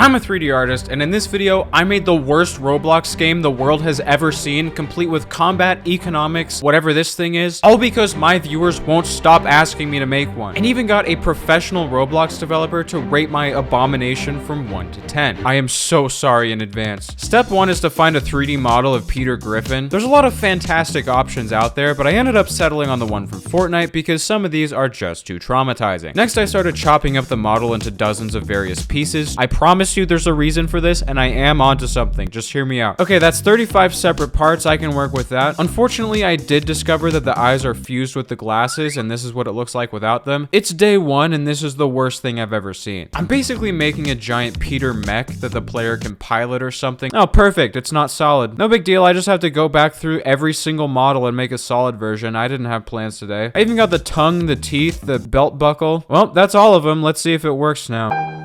I'm a 3D artist, and in this video, I made the worst Roblox game the world has ever seen, complete with combat, economics, whatever this thing is, all because my viewers won't stop asking me to make one, and even got a professional Roblox developer to rate my abomination from 1 to 10. I am so sorry in advance. Step 1 is to find a 3D model of Peter Griffin. There's a lot of fantastic options out there, but I ended up settling on the one from Fortnite because some of these are just too traumatizing. Next, I started chopping up the model into dozens of various pieces. I promise you there's a reason for this, and I am onto something. Just hear me out. Okay, that's 35 separate parts. I can work with that. Unfortunately, I did discover that the eyes are fused with the glasses, and this is what it looks like without them. It's day 1, and this is the worst thing I've ever seen. I'm basically making a giant Peter Mech that the player can pilot or something. Oh, perfect. It's not solid. No big deal. I just have to go back through every single model and make a solid version. I didn't have plans today. I even got the tongue, the teeth, the belt buckle. Well, that's all of them. Let's see if it works now.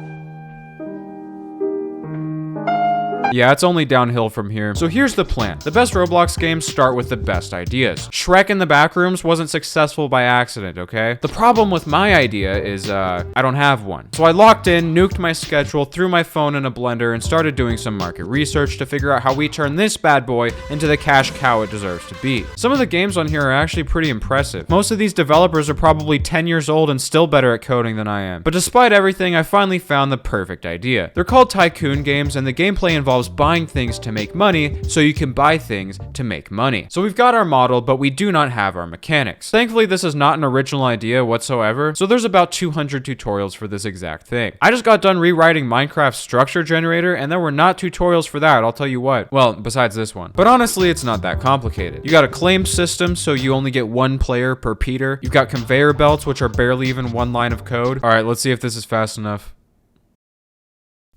Yeah, it's only downhill from here. So here's the plan. The best Roblox games start with the best ideas. Shrek in the Backrooms wasn't successful by accident, okay? The problem with my idea is, I don't have one. So I locked in, nuked my schedule, threw my phone in a blender, and started doing some market research to figure out how we turn this bad boy into the cash cow it deserves to be. Some of the games on here are actually pretty impressive. Most of these developers are probably 10 years old and still better at coding than I am. But despite everything, I finally found the perfect idea. They're called tycoon games, and the gameplay involves buying things to make money so you can buy things to make money. So we've got our model, but we do not have our mechanics. Thankfully, this is not an original idea whatsoever, so there's about 200 tutorials for this exact thing. I just got done rewriting Minecraft's structure generator, and there were not tutorials for that, I'll tell you what. Well, besides this one. But honestly, it's not that complicated. You got a claim system, so you only get one player per Peter. You've got conveyor belts, which are barely even one line of code. All right, let's see if this is fast enough.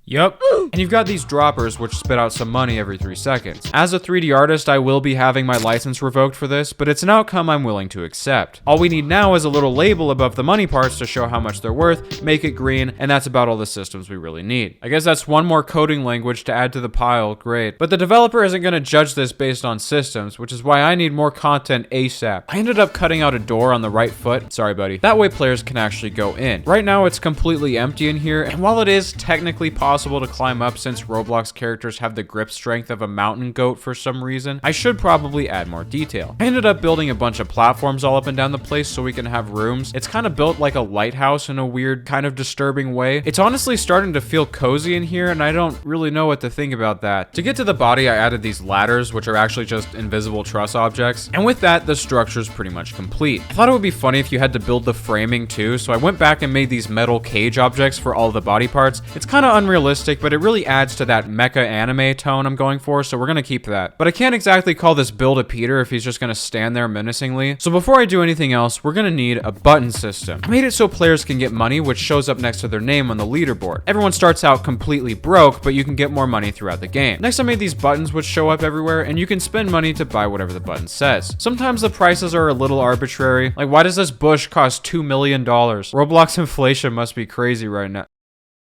Yup. And you've got these droppers which spit out some money every 3 seconds. As a 3D artist, I will be having my license revoked for this, but it's an outcome I'm willing to accept. All we need now is a little label above the money parts to show how much they're worth, make it green, and that's about all the systems we really need. I guess that's one more coding language to add to the pile, great. But the developer isn't going to judge this based on systems, which is why I need more content ASAP. I ended up cutting out a door on the right foot. Sorry, buddy. That way players can actually go in. Right now it's completely empty in here, and while it is technically possible to climb up since Roblox characters have the grip strength of a mountain goat for some reason, I should probably add more detail. I ended up building a bunch of platforms all up and down the place so we can have rooms. It's kind of built like a lighthouse in a weird, kind of disturbing way. It's honestly starting to feel cozy in here, and I don't really know what to think about that. To get to the body, I added these ladders, which are actually just invisible truss objects. And with that, the structure is pretty much complete. I thought it would be funny if you had to build the framing too, so I went back and made these metal cage objects for all the body parts. It's kind of unrealistic, but it really adds to that mecha anime tone I'm going for, so we're gonna keep that. But I can't exactly call this build a Peter if he's just gonna stand there menacingly. So before I do anything else, we're gonna need a button system. I made it so players can get money, which shows up next to their name on the leaderboard. Everyone starts out completely broke, but you can get more money throughout the game. Next, I made these buttons which show up everywhere, and you can spend money to buy whatever the button says. Sometimes the prices are a little arbitrary. Like, why does this bush cost $2 million? Roblox inflation must be crazy right now.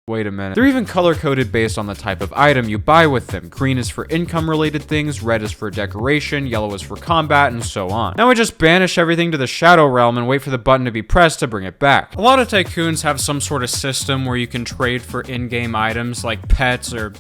Wait a minute. They're even color-coded based on the type of item you buy with them. Green is for income-related things, red is for decoration, yellow is for combat, and so on. Now I just banish everything to the Shadow Realm and wait for the button to be pressed to bring it back. A lot of tycoons have some sort of system where you can trade for in-game items like pets or...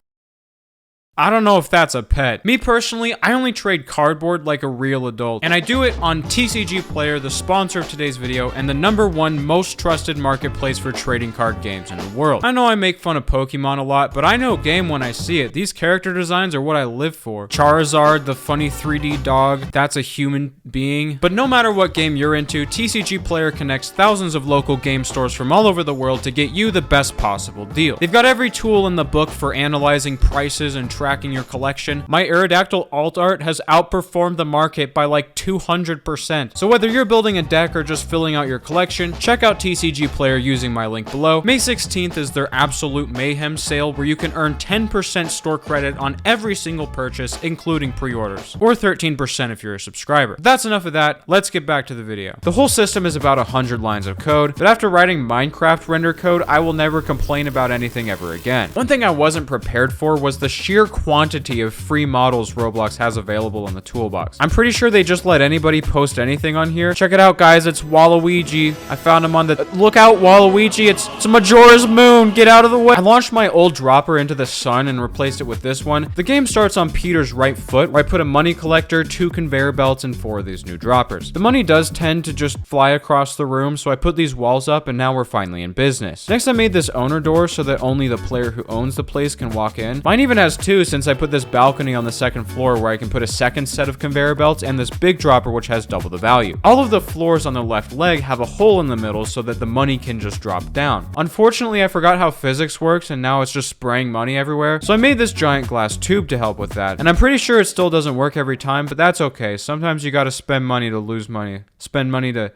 I don't know if that's a pet. Me personally, I only trade cardboard like a real adult. And I do it on TCG Player, the sponsor of today's video, and the #1 most trusted marketplace for trading card games in the world. I know I make fun of Pokemon a lot, but I know game when I see it. These character designs are what I live for. Charizard, the funny 3D dog, that's a human being. But no matter what game you're into, TCG Player connects thousands of local game stores from all over the world to get you the best possible deal. They've got every tool in the book for analyzing prices and tracking your collection. My Aerodactyl alt art has outperformed the market by like 200%. So whether you're building a deck or just filling out your collection, check out TCG Player using my link below. May 16th is their Absolute Mayhem sale where you can earn 10% store credit on every single purchase, including pre-orders, or 13% if you're a subscriber. That's enough of that. Let's get back to the video. The whole system is about 100 lines of code, but after writing Minecraft render code, I will never complain about anything ever again. One thing I wasn't prepared for was the sheer quantity of free models Roblox has available in the toolbox. I'm pretty sure they just let anybody post anything on here. Check it out, guys. It's Waluigi. I found him on the... Look out, Waluigi. It's a Majora's Moon. Get out of the way. I launched my old dropper into the sun and replaced it with this one. The game starts on Peter's right foot, where I put a money collector, 2 conveyor belts, and 4 of these new droppers. The money does tend to just fly across the room, so I put these walls up, and now we're finally in business. Next, I made this owner door so that only the player who owns the place can walk in. Mine even has 2 since I put this balcony on the second floor where I can put a second set of conveyor belts and this big dropper which has double the value. All of the floors on the left leg have a hole in the middle so that the money can just drop down. Unfortunately, I forgot how physics works and now it's just spraying money everywhere, so I made this giant glass tube to help with that. And I'm pretty sure it still doesn't work every time, but that's okay. Sometimes you gotta spend money to lose money. Spend money to...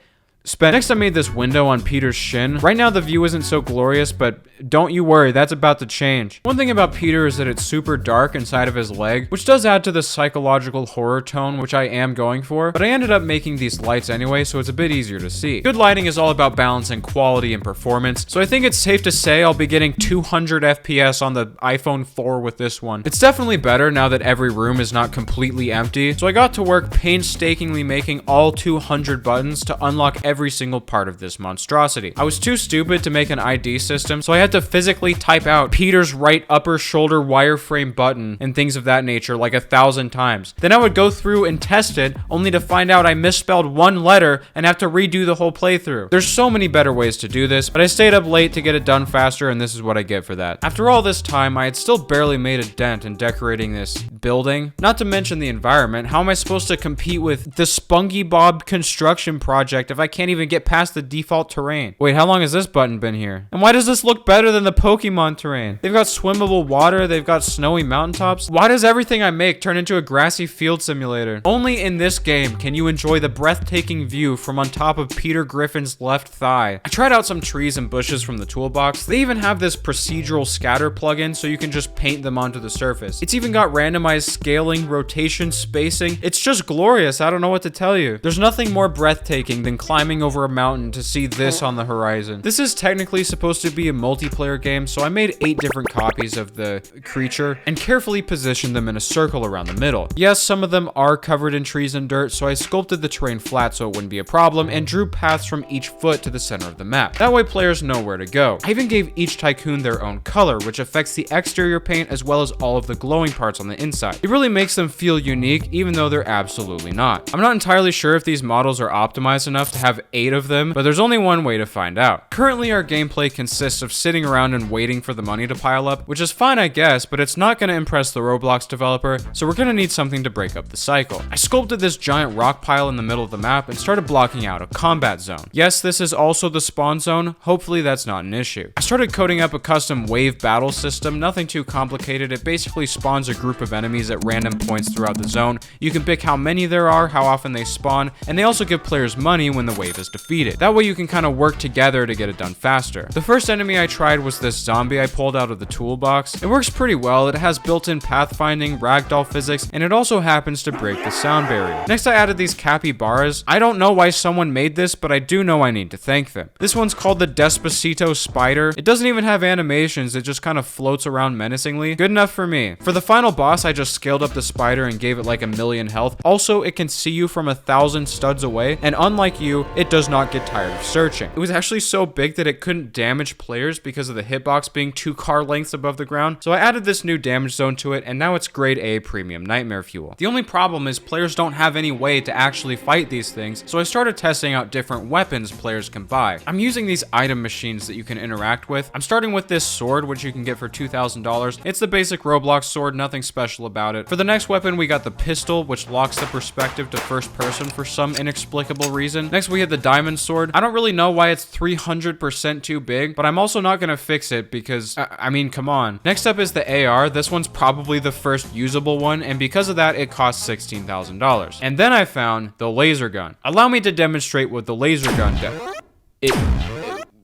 Next, I made this window on Peter's shin. Right now, the view isn't so glorious, but don't you worry, that's about to change. One thing about Peter is that it's super dark inside of his leg, which does add to the psychological horror tone, which I am going for, but I ended up making these lights anyway, so it's a bit easier to see. Good lighting is all about balancing quality and performance, so I think it's safe to say I'll be getting 200 FPS on the iPhone 4 with this one. It's definitely better now that every room is not completely empty, so I got to work painstakingly making all 200 buttons to unlock every single part of this monstrosity. I was too stupid to make an ID system, so I had to physically type out Peter's right upper shoulder wireframe button and things of that nature like 1,000 times. Then I would go through and test it, only to find out I misspelled one letter and have to redo the whole playthrough. There's so many better ways to do this, but I stayed up late to get it done faster, and this is what I get for that. After all this time, I had still barely made a dent in decorating this building. Not to mention the environment. How am I supposed to compete with the SpongeBob construction project if I can't even get past the default terrain? Wait, how long has this button been here? And why does this look better than the Pokemon terrain? They've got swimmable water, they've got snowy mountaintops. Why does everything I make turn into a grassy field simulator? Only in this game can you enjoy the breathtaking view from on top of Peter Griffin's left thigh. I tried out some trees and bushes from the toolbox. They even have this procedural scatter plugin so you can just paint them onto the surface. It's even got randomized scaling, rotation, spacing. It's just glorious. I don't know what to tell you. There's nothing more breathtaking than climbing over a mountain to see this on the horizon. This is technically supposed to be a multiplayer game, so I made 8 different copies of the creature and carefully positioned them in a circle around the middle. Yes, some of them are covered in trees and dirt, so I sculpted the terrain flat so it wouldn't be a problem and drew paths from each foot to the center of the map. That way players know where to go. I even gave each tycoon their own color, which affects the exterior paint as well as all of the glowing parts on the inside. It really makes them feel unique, even though they're absolutely not. I'm not entirely sure if these models are optimized enough to have 8 of them, but there's only one way to find out. Currently, our gameplay consists of sitting around and waiting for the money to pile up, which is fine, I guess, but it's not going to impress the Roblox developer, so we're going to need something to break up the cycle. I sculpted this giant rock pile in the middle of the map and started blocking out a combat zone. Yes, this is also the spawn zone. Hopefully that's not an issue. I started coding up a custom wave battle system, nothing too complicated. It basically spawns a group of enemies at random points throughout the zone. You can pick how many there are, how often they spawn, and they also give players money when the wave is defeated. That way you can kind of work together to get it done faster. The first enemy I tried was this zombie I pulled out of the toolbox. It works pretty well. It has built-in pathfinding, ragdoll physics, and it also happens to break the sound barrier. Next, I added these capybaras. I don't know why someone made this, but I do know I need to thank them. This one's called the Despacito Spider. It doesn't even have animations. It just kind of floats around menacingly. Good enough for me. For the final boss, I just scaled up the spider and gave it like 1,000,000 health. Also, it can see you from 1,000 studs away, and unlike you, it does not get tired of searching. It was actually so big that it couldn't damage players because of the hitbox being 2 car lengths above the ground, so I added this new damage zone to it, and now it's grade A premium nightmare fuel. The only problem is players don't have any way to actually fight these things, so I started testing out different weapons players can buy. I'm using these item machines that you can interact with. I'm starting with this sword, which you can get for $2,000. It's the basic Roblox sword, nothing special about it. For the next weapon, we got the pistol, which locks the perspective to first person for some inexplicable reason. Next, we had the diamond sword. I don't really know why it's 300% too big, but I'm also not gonna fix it because, I mean, come on. Next up is the AR. This one's probably the first usable one, and because of that, it costs $16,000. And then I found the laser gun. Allow me to demonstrate what the laser gun does.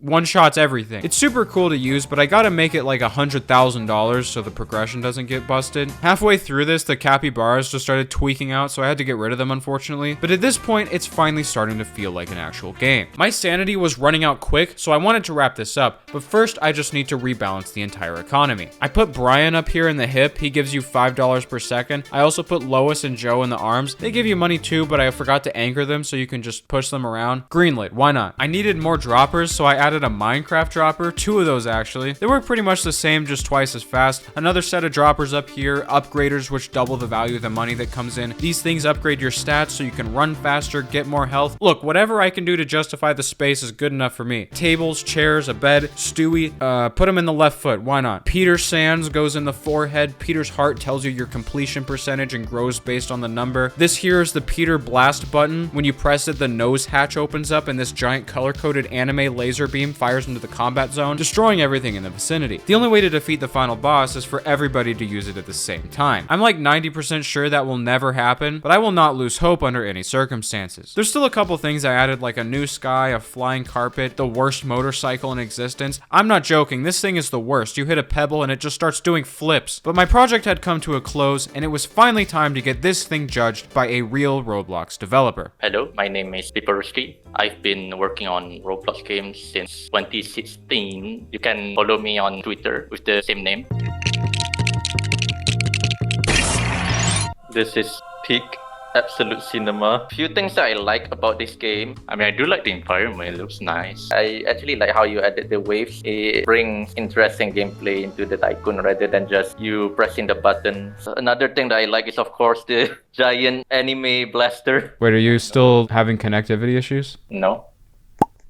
one-shots everything. It's super cool to use, but I gotta make it like $100,000 so the progression doesn't get busted. Halfway through this, the capybaras just started tweaking out, so I had to get rid of them, unfortunately. But at this point, it's finally starting to feel like an actual game. My sanity was running out quick, so I wanted to wrap this up, but first I just need to rebalance the entire economy. I put Brian up here in the hip. He gives you $5 per second. I also put Lois and Joe in the arms. They give you money too, but I forgot to anchor them so you can just push them around. Greenlit, why not? I needed more droppers, so I added a Minecraft dropper, 2 of those actually. They work pretty much the same, just twice as fast. Another set of droppers up here, upgraders which double the value of the money that comes in. These things upgrade your stats so you can run faster, get more health. Look, whatever I can do to justify the space is good enough for me. Tables, chairs, a bed, Stewie, put him in the left foot, why not? Peter's sands goes in the forehead. Peter's heart tells you your completion percentage and grows based on the number. This here is the Peter blast button. When you press it, the nose hatch opens up and this giant color-coded anime laser beam fires into the combat zone, destroying everything in the vicinity. The only way to defeat the final boss is for everybody to use it at the same time. I'm like 90% sure that will never happen, but I will not lose hope under any circumstances. There's still a couple things I added, like a new sky, a flying carpet, the worst motorcycle in existence. I'm not joking, this thing is the worst. You hit a pebble and it just starts doing flips. But my project had come to a close and it was finally time to get this thing judged by a real Roblox developer. Hello, my name is Peeperushki. I've been working on Roblox games since 2016. You can follow me on Twitter with the same name. This is peak absolute cinema. Few things that I like about this game. I mean, I do like the environment. It looks nice. I actually like how you added the waves. It brings interesting gameplay into the tycoon rather than just you pressing the button. So another thing that I like is, of course, the giant anime blaster. Wait, are you still having connectivity issues? No.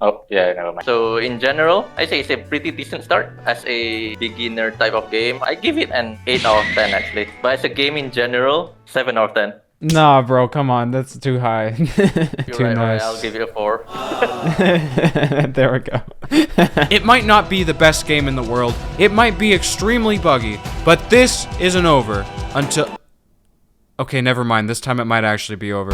Oh, yeah, never mind. So, in general, I say it's a pretty decent start. As a beginner type of game, I give it an 8 out of 10 actually. But as a game in general, 7 out of 10. Nah, bro, come on. That's too high. Too right, nice. I'll give it a 4. There we go. It might not be the best game in the world. It might be extremely buggy. But this isn't over until... Okay, never mind. This time it might actually be over.